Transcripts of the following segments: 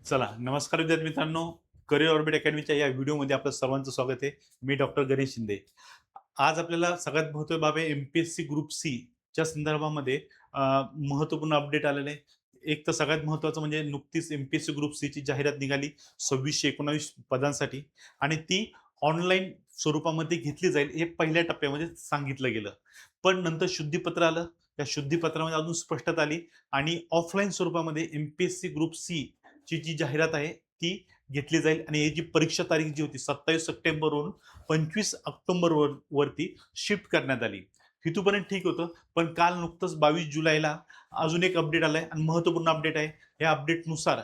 चला, नमस्कार विद्यार्थी मित्रांनो. करिअर ऑर्बिट अकॅडमीच्या या व्हिडिओमध्ये आपलं सर्वांचं स्वागत आहे. मी डॉक्टर गणेश शिंदे. आज आपल्याला सगळ्यात महत्त्वाची बाब आहे एम-पी-एस-सी ग्रुप सी च्या संदर्भामध्ये महत्त्वपूर्ण अपडेट आलेले आहे. एक तर सगळ्यात महत्त्वाचं म्हणजे नुकतीच एम-पी-एस-सी ग्रुप सी ची जाहिरात निघाली 2619 पदांसाठी आणि ती ऑनलाईन स्वरूपामध्ये घेतली जाईल हे पहिल्या टप्प्यामध्ये सांगितलं गेलं. पण नंतर शुद्धीपत्र आलं. त्या शुद्धीपत्रामध्ये अजून स्पष्टता आली आणि ऑफलाईन स्वरूपामध्ये एम-पी-एस-सी ग्रुप सी ची जी जाहिरात आहे ती घेतली जाईल आणि ही जी परीक्षा तारीख जी होती 27 सप्टेंबरवरून 25 ऑक्टोबर वरती शिफ्ट करण्यात आली. इथपर्यंत ठीक होतं. पण काल नुकतंच 22 जुलैला अजून एक अपडेट आलाय आणि महत्त्वपूर्ण अपडेट आहे. या अपडेटनुसार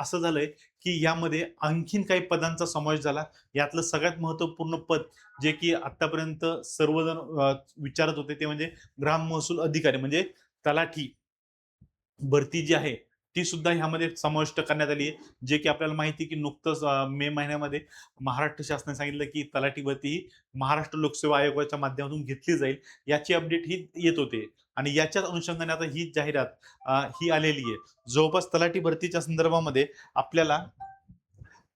असं झालंय की यामध्ये आणखीन काही पदांचा समावेश झाला. यातलं सगळ्यात महत्त्वपूर्ण पद जे की आतापर्यंत सर्वजण विचारत होते ते म्हणजे ग्राम महसूल अधिकारी म्हणजे तलाठी भरती जी आहे ती सुद्धा ह्यामध्ये समाविष्ट करण्यात आली आहे. जे की आपल्याला माहिती आहे की नुकतंच मे महिन्यामध्ये महाराष्ट्र शासनाने सांगितलं की तलाठी भरती ही महाराष्ट्र लोकसेवा आयोगाच्या माध्यमातून घेतली जाईल. याची अपडेट ही येत होते आणि याच्याच अनुषंगाने आता ही जाहिरात ही आलेली आहे. जवळपास तलाठी भरतीच्या संदर्भामध्ये आपल्याला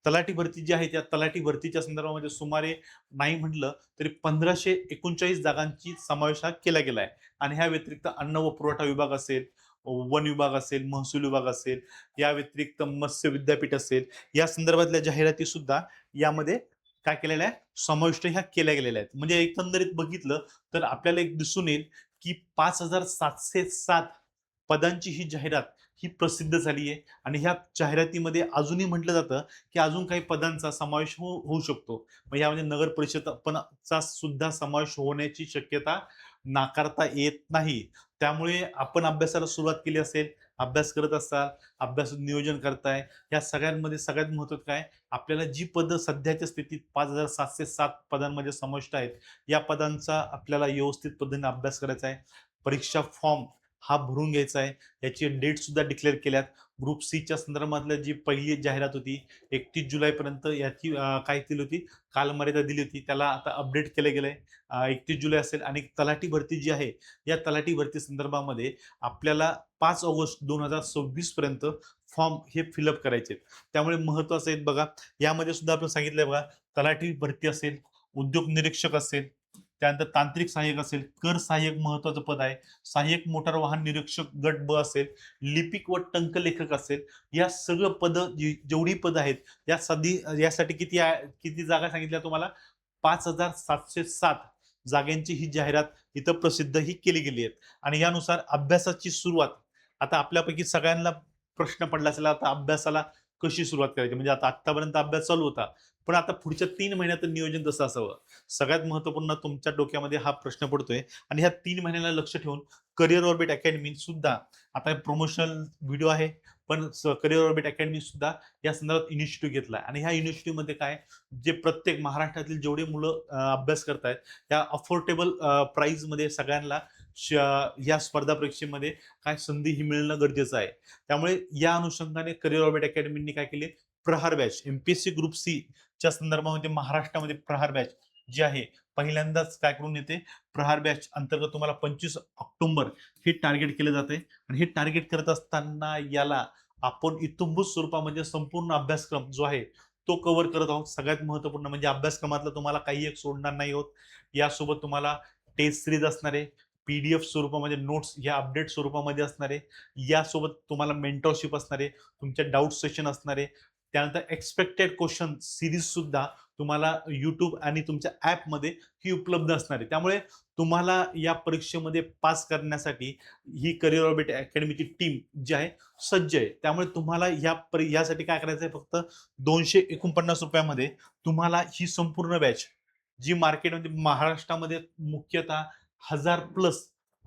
तलाठी भरती जी आहे त्या तलाठी भरतीच्या संदर्भामध्ये सुमारे नाही म्हटलं तरी 1539 जागांची समावेश हा केला गेला आहे आणि ह्या व्यतिरिक्त अन्न व पुरवठा विभाग असेल, वन विभाग असेल, महसूल विभाग असेल, या व्यतिरिक्त मत्स्य विद्यापीठ असेल, या संदर्भातल्या जाहिराती सुद्धा यामध्ये काय केलेल्या आहे समाविष्ट ह्या केल्या गेलेल्या आहेत. म्हणजे एकंदरीत बघितलं तर आपल्याला एक दिसून येईल की 5707 पदांची ही जाहिरात ही प्रसिद्ध झाली आहे आणि ह्या जाहिरातीमध्ये अजूनही म्हटलं जातं की अजून काही पदांचा समावेश होऊ शकतो. मग यामध्ये नगर परिषद पण चा सुद्धा समावेश होण्याची शक्यता नाकारता येत नाही. त्यामुळे आपण अभ्यासाला सुरुवात केली असेल, अभ्यास करत असाल, अभ्यासाचं नियोजन करताय, या सगळ्यांमध्ये सगळ्यात महत्त्वाचं काय, आपल्याला जी पदं सध्याच्या स्थितीत 5707 पदांमध्ये समाविष्ट आहेत, या पदांचा आपल्याला व्यवस्थित पद्धतीने अभ्यास करायचा आहे. परीक्षा फॉर्म हा भरून घ्यायचा आहे. याची डेट सुद्धा डिक्लेअर केल्यात. ग्रुप सीच्या संदर्भातली जी पहिली जाहिरात होती 31 जुलैपर्यंत याची काय दिली होती, कालमर्यादा दिली होती. त्याला आता अपडेट केलं गेलंय. 31 जुलै असेल आणि तलाठी भरती जी आहे, या तलाठी भरती संदर्भामध्ये आपल्याला 5 ऑगस्ट 2026 पर्यंत फॉर्म हे फिलअप करायचे आहेत. त्यामुळे महत्त्वाचं आहे बघा, यामध्ये सुद्धा आपण सांगितलंय बघा, तलाठी भरती असेल, उद्योग निरीक्षक असेल, त्यानंतर तांत्रिक सहाय्यक असेल, कर सहाय्यक महत्त्वाचं पद आहे, सहाय्यक मोटार वाहन निरीक्षक गट ब असेल, लिपिक व टंकलेखक असेल, या सगळं पदं जेवढी पदं आहेत, यासाठी किती जागा सांगितल्या तुम्हाला 5707 जागांची ही जाहिरात इथं प्रसिद्ध ही केली गेली आहे आणि यानुसार अभ्यासाची सुरुवात आता आपल्यापैकी सगळ्यांना प्रश्न पडला असेल, आता अभ्यासाला कशी सुरुवात करायची? म्हणजे आता आत्तापर्यंत अभ्यास चालू होता, पण आता पुढच्या 3 महिन्याचं नियोजन कसं असावं? सगळ्यात महत्त्वपूर्ण तुमच्या डोक्यामध्ये हा प्रश्न पडतोय आणि ह्या 3 महिन्याला लक्ष ठेवून करिअर ऑर्बिट अकॅडमी सुद्धा आता प्रमोशनल व्हिडिओ आहे, पण करिअर ऑर्बिट अकॅडमी सुद्धा या संदर्भात इनिशिएटिव्ह घेतला आणि ह्या इनिशिएटिव्हमध्ये काय, जे प्रत्येक महाराष्ट्रातील जेवढे मुलं अभ्यास करतायत, त्या अफोर्डेबल प्राईसमध्ये सगळ्यांना या स्पर्धा परीक्षेमध्ये काय संधी ही मिळणं गरजेचं आहे. त्यामुळे या अनुषंगाने करिअर ऑर्बिट अकॅडमीने काय केले, प्रहार बॅच एम-पी-एस-सी ग्रुप सी च्या संदर्भामध्ये महाराष्ट्रामध्ये प्रहार बॅच जी आहे पहिल्यांदाच काय करून येते, प्रहार बॅच अंतर्गत तुम्हाला 25 ऑक्टोबर हे टार्गेट केलं जाते आणि हे टार्गेट करत असताना याला आपण इत्थंभूत स्वरूपामध्ये संपूर्ण अभ्यासक्रम जो आहे तो कव्हर करत आहोत. सगळ्यात महत्त्वपूर्ण म्हणजे अभ्यासक्रमातलं तुम्हाला काही एक सोडणार नाही आहोत. यासोबत तुम्हाला टेस्ट सिरीज असणार आहे, पी-डी-एफ स्वरूपामध्ये नोट्स या अपडेट स्वरूपामध्ये असणार आहे. यासोबत तुम्हाला मेंटरशिप असणार आहे, तुमचे डाउट सेशन असणार आहे. त्यानंतर एक्सपेक्टेड क्वेश्चन सीरीज सुद्धा तुम्हाला YouTube आणि तुमच्या ॲपमध्ये ही उपलब्ध असणार आहे. त्यामुळे तुम्हाला या परीक्षेमध्ये पास करण्यासाठी ही करिअर ऑर्बिट अकॅडमीची टीम जी आहे सज्ज आहे. त्यामुळे तुम्हाला यासाठी काय करायचं आहे, फक्त ₹249 मध्ये तुम्हाला ही संपूर्ण बॅच जी मार्केटमध्ये महाराष्ट्रामध्ये मुख्यतः 1000 प्लस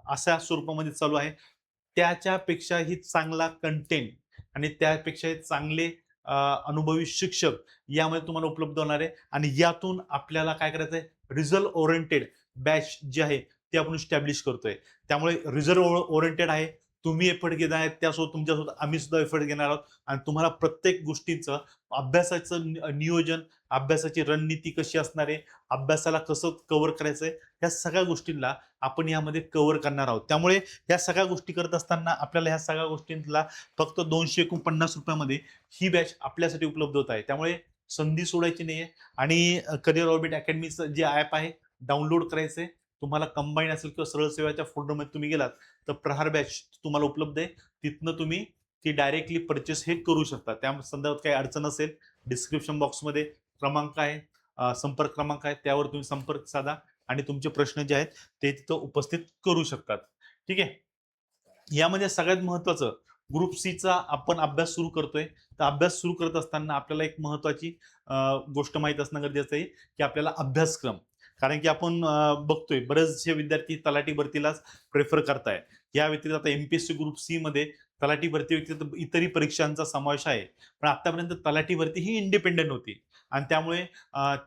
अशा स्वरूपामध्ये चालू आहे. त्याच्यापेक्षाही चांगला कंटेंट आणि त्यापेक्षाही चांगले अनुभवी शिक्षक यामध्ये तुम्हाला उपलब्ध होणार आहे आणि यातून आपल्याला काय करायचं आहे, रिझल्ट ओरिएंटेड बॅच जी आहे ती आपण इस्टॅब्लिश करतोय. त्यामुळे रिझल्ट ओरिएंटेड आहे, तुम्ही एफर्ट घेणार आहेत, त्यासोबत तुमच्यासोबत आम्ही सुद्धा एफर्ट घेणार आहोत आणि तुम्हाला प्रत्येक गोष्टीचं अभ्यासाचं नियोजन, अभ्यासाची रणनीती कशी असणार आहे, अभ्यासाला कसं कव्हर करायचंय, ह्या सगळ्या गोष्टींना आपण यामध्ये कव्हर करणार आहोत. त्यामुळे ह्या सगळ्या गोष्टी करत असताना आपल्याला ह्या सगळ्या गोष्टींना फक्त ₹249 ही बॅच आपल्यासाठी उपलब्ध होत आहे. त्यामुळे संधी सोडायची नाहीये आणि करिअर ऑर्बिट अकॅडमीचं जे ॲप आहे डाउनलोड करायचंय. तुम्हाला कंबाईन असेल किंवा सरळ सेवाच्या फोल्डरमध्ये तुम्ही गेलात तर प्रहार बॅच तुम्हाला उपलब्ध आहे. तिथनं तुम्ही ती डायरेक्टली परचेस हे करू शकता. त्या संदर्भात काही अडचण असेल डिस्क्रिप्शन बॉक्समध्ये क्रमांक आहे, संपर्क क्रमांक आहे, त्यावर तुम्ही संपर्क साधा आणि तुमचे प्रश्न जे आहेत ते तिथं उपस्थित करू शकतात. ठीक आहे. यामध्ये सगळ्यात महत्वाचं ग्रुप सीचा आपण अभ्यास सुरू करतोय. तर अभ्यास सुरू करत असताना आपल्याला एक महत्वाची गोष्ट माहीत असणं गरजेचं आहे की आपल्याला अभ्यासक्रम, कारण की आपण बघतोय बरेचसे विद्यार्थी तलाठी भरतीलाच प्रेफर करताय. या व्यतिरिक्त आता एमपीएससी ग्रुप सी मध्ये तलाठी भरती व्यतिरिक्त इतरही परीक्षांचा समावेश आहे. पण आतापर्यंत तलाठी भरती ही इंडिपेंडेंट होती आणि त्यामुळे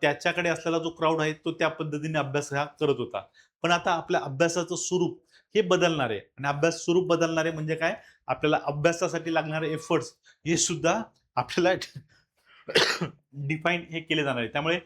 त्याच्याकडे असलेला जो क्राऊड आहे तो त्या पद्धतीने अभ्यास हा करत होता. पण आता आपल्या अभ्यासाचं स्वरूप हे बदलणार आहे आणि अभ्यास स्वरूप बदलणार आहे म्हणजे काय, आपल्याला अभ्यासासाठी लागणारे एफर्ट्स हे सुद्धा आपल्याला डिफाईन हे केले जाणार आहे. त्यामुळे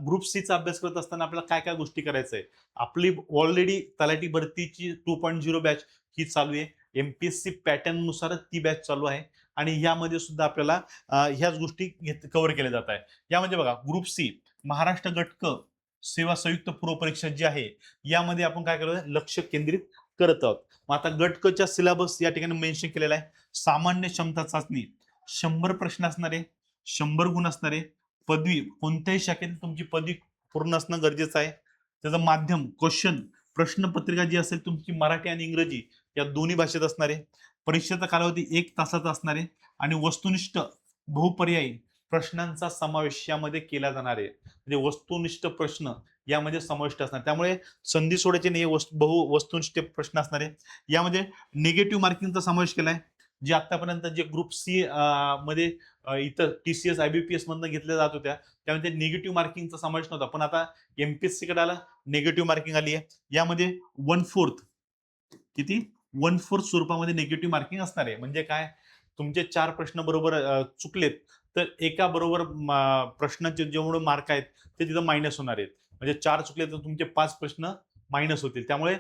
ग्रुप सीचा अभ्यास करत असताना आपल्याला काय काय गोष्टी करायचं आहे. आपली ऑलरेडी तलाठी भरतीची 2.0 बॅच ही चालू आहे. एमपीएससी पॅटर्न नुसारच ती बॅच चालू आहे आणि यामध्ये सुद्धा आपल्याला ह्याच गोष्टी कव्हर केल्या जात आहे. यामध्ये बघा ग्रुप सी महाराष्ट्र गट क सेवा संयुक्त पूर्व परीक्षा जी आहे यामध्ये आपण काय करतो, लक्ष केंद्रित करत आहोत. मग आता गट क च्या सिलेबस या ठिकाणी मेन्शन केलेला आहे. सामान्य क्षमता चाचणी 100 प्रश्न असणारे, 100 गुण असणारे, पदवी कोणत्याही शाखेत तुमची पदवी पूर्ण असणं गरजेचं आहे. त्याचं माध्यम क्वेश्चन प्रश्नपत्रिका जी असेल तुमची मराठी आणि इंग्रजी या दोन्ही भाषेत असणारे, परीक्षेचा कालावधी 1 तासाचा असणारे आणि वस्तुनिष्ठ बहुपर्यायी प्रश्नांचा समावेश यामध्ये केला जाणार आहे. म्हणजे वस्तुनिष्ठ प्रश्न यामध्ये समाविष्ट असणार. त्यामुळे संधी सोडायची नाही, वस्तुनिष्ठ प्रश्न असणारे. यामध्ये निगेटिव्ह मार्किंगचा समावेश केलाय. जे आतापर्यंत जे ग्रुप सी मध्ये इतर टीसीएस आयबीपीएस मधनं घेतल्या जात होत्या त्यामध्ये निगेटिव्ह मार्किंगचा समावेश नव्हता. पण आता एमपीएससी कडे आला, निगेटिव्ह मार्किंग आली आहे. यामध्ये 1/4 किती 1/4 स्वरूपामध्ये निगेटिव्ह मार्किंग असणार आहे. म्हणजे काय, तुमचे 4 प्रश्न बरोबर चुकलेत तर एका बरोबर प्रश्नाचे जेवढे मार्क आहेत ते तिथं मायनस होणार आहेत. म्हणजे 4 चुकले तर तुमचे 5 प्रश्न मायनस होतील. त्यामुळे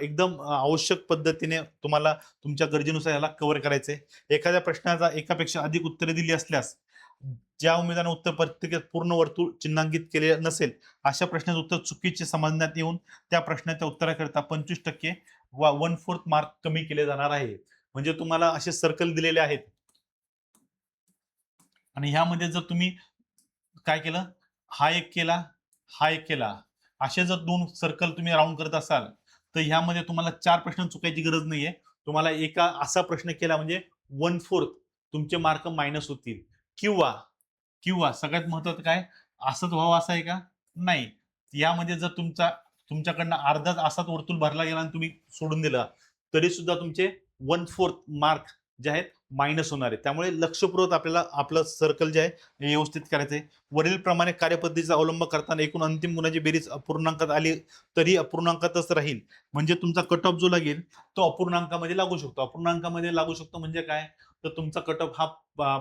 एकदम आवश्यक पद्धतीने तुम्हाला तुमच्या गरजेनुसार याला कव्हर करायचंय. एखाद्या प्रश्नाचा एकापेक्षा अधिक उत्तरे दिली असल्यास ज्या उमेदवाराने उत्तर पत्रिकेत पूर्ण वर्तुळ चिन्हांकित केले नसेल अशा प्रश्नाचे उत्तर चुकीचे समजण्यात येऊन त्या प्रश्नाच्या उत्तराकरता 25% वा 1/4 मार्क कमी केले जाणार आहे. म्हणजे तुम्हाला असे सर्कल दिलेले आहेत आणि ह्यामध्ये जर तुम्ही काय केलं, हा एक केला, हा एक केला, असे जर 2 सर्कल तुम्ही राऊंड करत असाल तर ह्यामध्ये तुम्हाला 4 प्रश्न चुकायची गरज नाहीये. तुम्हाला एका असा प्रश्न केला म्हणजे 1/4 तुमचे मार्क मायनस होतील. किंवा किंवा सगळ्यात महत्वाचं काय, असंच व्हावं असं आहे का? नाही. यामध्ये जर तुमच्याकडनं अर्धाच असाच वर्तुळ भरला गेला आणि तुम्ही सोडून दिला तरी सुद्धा तुमचे 1/4 मार्क जे आहेत मायनस होणार आहे. त्यामुळे लक्षपूर्वक आपल्याला आपलं सर्कल जे आहे हे व्यवस्थित करायचं आहे. वरील प्रमाणे कार्यपद्धतीचा अवलंब करताना एकूण अंतिम गुणाची बेरीज अपूर्णांकात आली तरी अपूर्णांकातच राहील. म्हणजे तुमचा कट ऑफ जो लागेल तो अपूर्णांकामध्ये लागू शकतो. अपूर्णांकामध्ये लागू शकतो म्हणजे काय, तर तुमचा कट ऑफ हा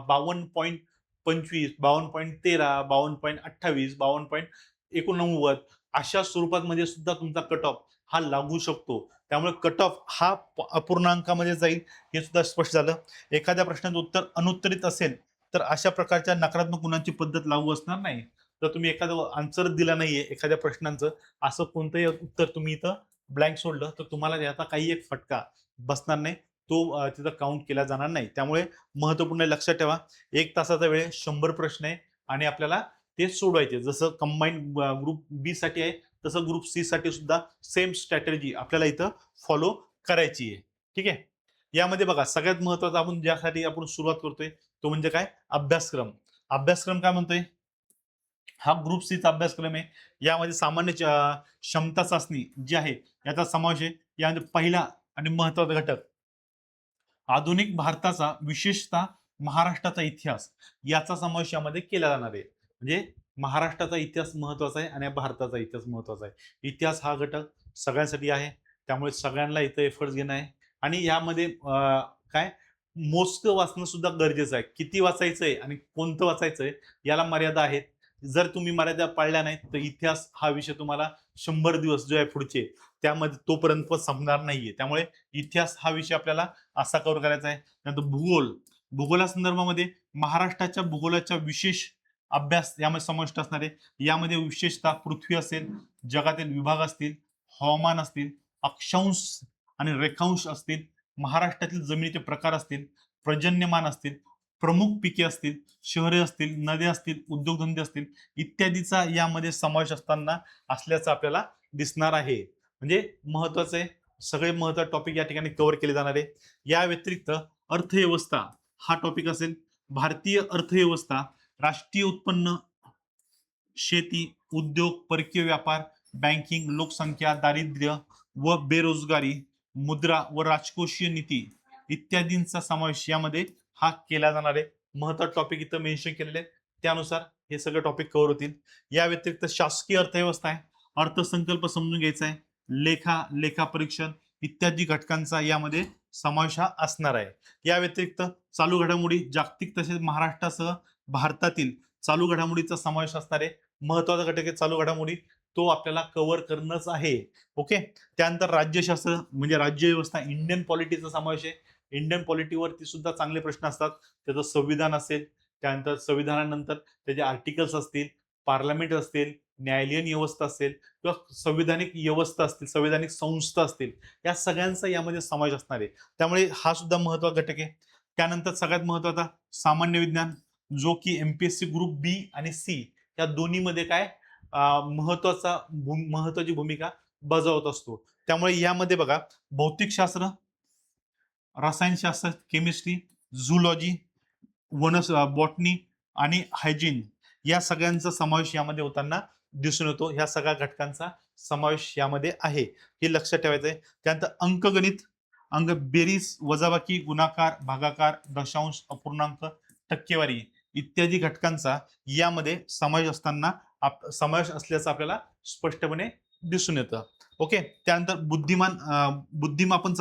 52.25, 52.13, 52.28, 52.89 अशा स्वरूपात मध्ये सुद्धा तुमचा कट ऑफ हा लागू शकतो. त्यामुळे कट ऑफ हा अपूर्णांकामध्ये जाईल हे सुद्धा स्पष्ट झालं. एखाद्या प्रश्नाचं उत्तर अनुत्तरित असेल तर अशा प्रकारच्या नकारात्मक गुणांची पद्धत लागू असणार नाही. तर तुम्ही एखादं आन्सर दिला नाहीये एखाद्या प्रश्नांचं, असं कोणतंही उत्तर तुम्ही इथं ब्लँक सोडलं तर तुम्हाला याचा काही एक फटका बसणार नाही, तो तिथं काउंट केला जाणार नाही. त्यामुळे महत्वपूर्ण लक्षात ठेवा, 1 तासाचा वेळ 100 प्रश्न आहे आणि आपल्याला ते सोडवायचे. जसं कंबाईन ग्रुप बी साठी आहे तसं ग्रुप सी साठी सुद्धा सेम स्ट्रॅटेजी आपल्याला इथं फॉलो करायची आहे. ठीक आहे. यामध्ये बघा सगळ्यात महत्वाचं आपण ज्यासाठी आपण सुरुवात करतोय तो म्हणजे काय, अभ्यासक्रम. अभ्यासक्रम काय म्हणतोय, हा ग्रुप सीचा अभ्यासक्रम आहे. यामध्ये सामान्य क्षमता चाचणी जी आहे याचा समावेश आहे. यामध्ये पहिला आणि महत्वाचा घटक आधुनिक भारताचा विशेषतः महाराष्ट्राचा इतिहास याचा समावेश यामध्ये केला जाणार आहे. म्हणजे महाराष्ट्राचा इतिहास महत्वाचा आहे आणि भारताचा इतिहास महत्वाचा आहे. इतिहास हा घटक सगळ्यांसाठी आहे. त्यामुळे सगळ्यांना इथं एफर्ट्स घेणं आहे आणि यामध्ये काय मोजकं वाचणं सुद्धा गरजेचं आहे. किती वाचायचंय आणि कोणतं वाचायचंय याला मर्यादा आहेत. जर तुम्ही मर्यादा पाळल्या नाहीत तर इतिहास हा विषय तुम्हाला 100 दिवस जो आहे पुढचे त्यामध्ये तोपर्यंत संपणार नाहीये. त्यामुळे इतिहास हा विषय आपल्याला असा कव्हर करायचा आहे. नंतर भूगोल, भूगोलासंदर्भामध्ये महाराष्ट्राच्या भूगोलाच्या विशेष अभ्यास यामध्ये समाविष्ट असणार आहे. यामध्ये विशेषतः पृथ्वी असेल, जगातील विभाग असतील, हवामान असतील, अक्षांश आणि रेखांश असतील, महाराष्ट्रातील जमिनीचे प्रकार असतील, पर्जन्यमान असतील, प्रमुख पिके असतील, शहरे असतील, नद्या असतील, उद्योगधंदे असतील इत्यादीचा यामध्ये समावेश असल्याचं आपल्याला दिसणार आहे. म्हणजे महत्वाचं आहे, सगळे महत्वाचे टॉपिक या ठिकाणी कव्हर केले जाणार आहे. या व्यतिरिक्त अर्थव्यवस्था हा टॉपिक असेल. भारतीय अर्थव्यवस्था, राष्ट्रीय उत्पन्न, शेती, उद्योग, परकीय व्यापार, बँकिंग, लोकसंख्या, दारिद्र्य व बेरोजगारी, मुद्रा व राजकोषीय नीती इत्यादींचा समावेश यामध्ये हा केला जाणार आहे. महत्वाचे टॉपिक इथं मेन्शन केलेले आहेत. त्यानुसार हे सगळे टॉपिक कव्हर होतील. या व्यतिरिक्त शासकीय अर्थव्यवस्था आहे, अर्थसंकल्प समजून घ्यायचा आहे, लेखा परीक्षण इत्यादी घटकांचा यामध्ये समावेश हा असणार आहे. या व्यतिरिक्त चालू घडामोडी, जागतिक तसेच महाराष्ट्रासह भारतातील चालू घडामोडीचा समावेश असणार आहे. महत्वाचा घटक आहे चालू घडामोडी, तो आपल्याला कव्हर करणंच आहे. ओके. त्यानंतर राज्यशास्त्र म्हणजे राज्य व्यवस्था, इंडियन पॉलिटीचा समावेश आहे. इंडियन पॉलिटीवरती सुद्धा चांगले प्रश्न असतात. त्याचं संविधान असेल, त्यानंतर संविधानानंतर त्याचे आर्टिकल्स असतील, पार्लमेंट असतील, न्यायालयीन व्यवस्था असेल किंवा संविधानिक व्यवस्था असतील, संविधानिक संस्था असतील, या सगळ्यांचा यामध्ये समावेश असणार आहे. त्यामुळे हा सुद्धा महत्वाचा घटक आहे. त्यानंतर सगळ्यात महत्वाचा सामान्य विज्ञान, जो की एमपीएससी ग्रुप बी आणि सी या दोन्हीमध्ये काय महत्वाची भूमिका बजावत असतो. त्यामुळे यामध्ये बघा भौतिकशास्त्र, रसायनशास्त्र, केमिस्ट्री, झूलॉजी, बॉटनी आणि हायजीन या सगळ्यांचा समावेश यामध्ये होताना दिसून येतो. ह्या सगळ्या घटकांचा समावेश यामध्ये आहे, हे लक्षात ठेवायचं आहे. त्यानंतर अंकगणित, बेरीज, वजाबाकी, गुणाकार, भागाकार, दशांश, अपूर्णांक, टक्केवारी इत्यादी घटकांचा यामध्ये समावेश असल्याचं आपल्याला स्पष्टपणे दिसून येतं. ओके. त्यानंतर बुद्धिमापन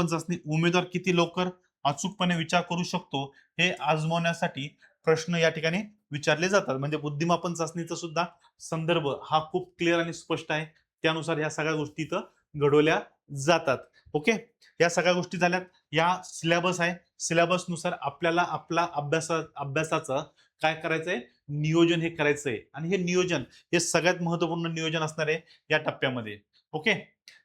चाचणी उमेदवार किती लवकर अचूकपणे विचार करू शकतो हे आजमावण्यासाठी प्रश्न या ठिकाणी विचारले जातात. म्हणजे बुद्धिमापन चाचणीचा सुद्धा संदर्भ हा खूप क्लिअर आणि स्पष्ट आहे. त्यानुसार या सगळ्या गोष्टी इथं घडवल्या जातात. ओके. या सगळ्या गोष्टी झाल्यात. या सिलेबस आहे, सिलेबस नुसार आपल्याला आपला अभ्यासाचं काय करायचंय, नियोजन हे करायचंय. आणि हे नियोजन हे सगळ्यात महत्वपूर्ण नियोजन असणार आहे या टप्प्यामध्ये. ओके.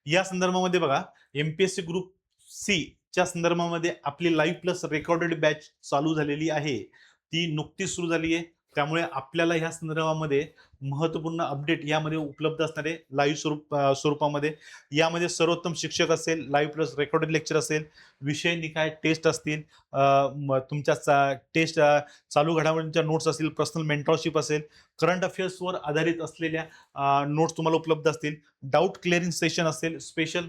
या संदर्भामध्ये बघा एमपीएससी ग्रुप सी च्या संदर्भामध्ये आपली लाईव्ह प्लस रेकॉर्डेड बॅच चालू झालेली आहे. ती नुकतीच सुरू झाली आहे. त्यामुळे आपल्याला ह्या संदर्भामध्ये महत्वपूर्ण अपडेट यामध्ये उपलब्ध असणार आहे लाईव्ह स्वरूपामध्ये. यामध्ये सर्वोत्तम शिक्षक असेल, लाईव्ह प्लस रेकॉर्डेड लेक्चर असेल, विषय निकाय टेस्ट असतील, तुमच्या टेस्ट चालू घडामोडींच्या नोट्स असतील, पर्सनल मेंटॉरशिप असेल, करंट अफेअर्सवर आधारित असलेल्या नोट्स तुम्हाला उपलब्ध असतील, डाऊट क्लिअरिंग सेशन असेल, स्पेशल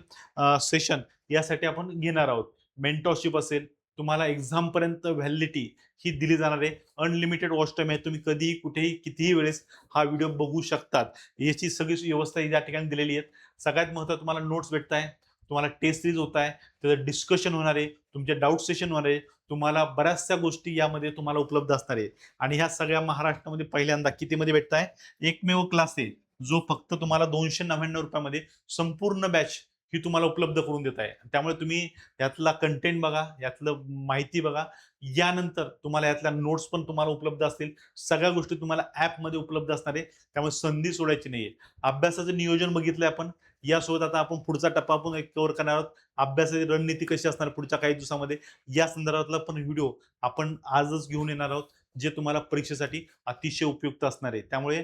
सेशन यासाठी आपण घेणार आहोत, मेंटॉरशिप असेल, तुम्हाला एक्झाम पर्यंत व्हॅलिडिटी ही दिली जाणार आहे. अनलिमिटेड वॉच टाइम आहे, तुम्ही कधीही कुठेही कितीही वेळेस हा व्हिडिओ बघू शकतात. याची सगळी व्यवस्था या ठिकाणी दिलेली आहे. सगळ्यात महत्त्वाचं तुम्हाला नोट्स भेटत आहे, तुम्हाला टेस्ट सिरीज होत आहे, त्याचं डिस्कशन होणार आहे, तुमचे डाऊट सेशन होणार आहे, तुम्हाला बऱ्याचशा गोष्टी यामध्ये तुम्हाला उपलब्ध असणार आहे. आणि ह्या सगळ्या महाराष्ट्रामध्ये पहिल्यांदा कितीमध्ये भेटत आहे, एकमेव क्लास आहे जो फक्त तुम्हाला 299 रुपयामध्ये संपूर्ण बॅच ही तुम्हाला उपलब्ध करून देत आहे. त्यामुळे तुम्ही यातला कंटेंट बघा, यातलं माहिती बघा, यानंतर तुम्हाला यातल्या नोट्स पण तुम्हाला उपलब्ध असतील. सगळ्या गोष्टी तुम्हाला ॲपमध्ये उपलब्ध असणार आहे. त्यामुळे संधी सोडायची नाहीये. अभ्यासाचं नियोजन बघितलंय आपण. यासोबत आता आपण पुढचा टप्पा आपण एक कव्हर करणार आहोत. अभ्यासाची रणनीती कशी असणार पुढच्या काही दिवसामध्ये या संदर्भातला पण व्हिडिओ आपण आजच घेऊन येणार आहोत, जे तुम्हाला परीक्षेसाठी अतिशय उपयुक्त असणार आहे. त्यामुळे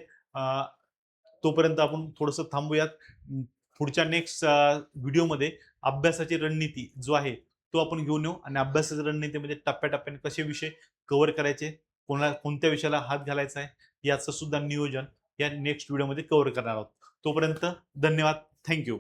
तोपर्यंत आपण थोडंसं थांबूयात. पुढच्या नेक्स्ट व्हिडिओमध्ये अभ्यासाची रणनीती जो आहे तो आपण घेऊन येऊ आणि अभ्यासाची रणनीतीमध्ये टप्प्याटप्प्याने कसे विषय कव्हर करायचे, कोणत्या विषयाला हात घालायचा आहे याचं सुद्धा नियोजन या नेक्स्ट व्हिडिओमध्ये कव्हर करणार आहोत. तोपर्यंत धन्यवाद. थँक्यू.